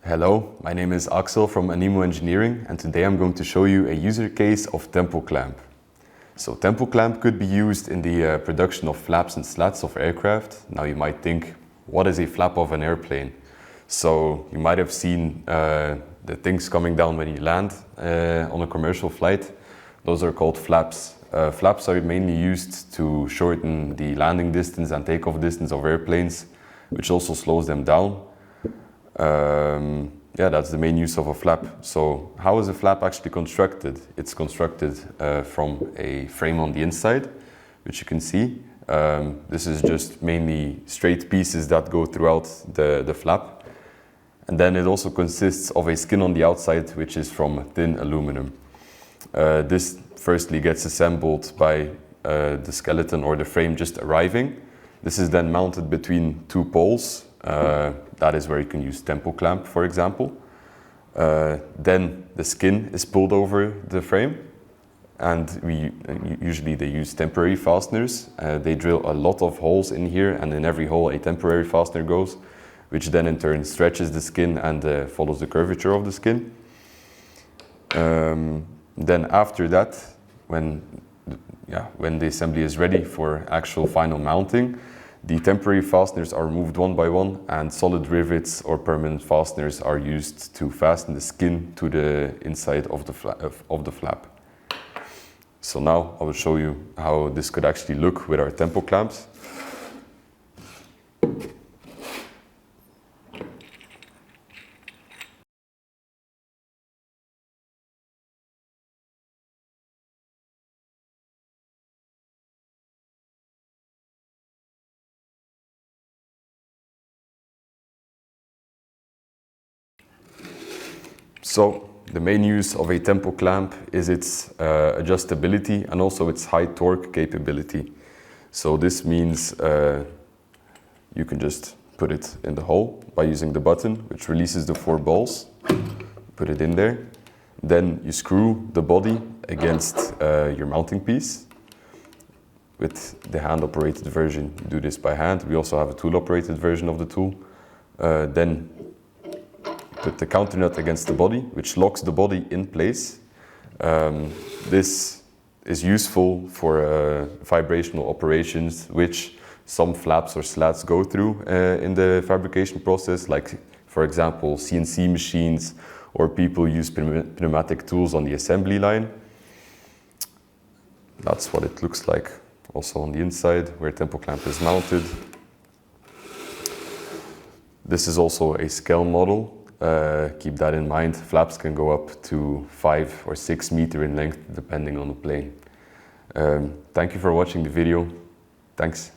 Hello, my name is Axel from Animo Engineering, and today I'm going to show you a user case of tempo clamp. So tempo clamp could be used in the production of flaps and slats of aircraft. Now you might think, what is a flap of an airplane? So you might have seen the things coming down when you land on a commercial flight. Those are called flaps. Flaps are mainly used to shorten the landing distance and takeoff distance of airplanes, which also slows them down. Yeah, that's the main use of a flap. So how is a flap actually constructed? It's constructed from a frame on the inside, which you can see. This is just mainly straight pieces that go throughout the flap. And then it also consists of a skin on the outside, which is from thin aluminum. This firstly gets assembled by the skeleton or the frame just arriving. This is then mounted between two poles. That is where you can use tempo clamp, for example. Then the skin is pulled over the frame, and usually they use temporary fasteners. They drill a lot of holes in here, and in every hole a temporary fastener goes, which then in turn stretches the skin and follows the curvature of the skin. Then after that, when the assembly is ready for actual final mounting, the temporary fasteners are removed one by one, and solid rivets or permanent fasteners are used to fasten the skin to the inside of the flap. So now I will show you how this could actually look with our tempo clamps. So the main use of a tempo clamp is its adjustability and also its high torque capability. So this means you can just put it in the hole by using the button, which releases the 4 balls. Put it in there. Then you screw the body against your mounting piece. With the hand-operated version, you do this by hand. We also have a tool-operated version of the tool. Then put the counter nut against the body, which locks the body in place. This is useful for vibrational operations, which some flaps or slats go through in the fabrication process, like, for example, CNC machines, or people use pneumatic tools on the assembly line. That's what it looks like also on the inside, where tempo clamp is mounted. This is also a scale model. Keep that in mind. Flaps can go up to 5 or 6 meters in length, depending on the plane. Thank you for watching the video. Thanks.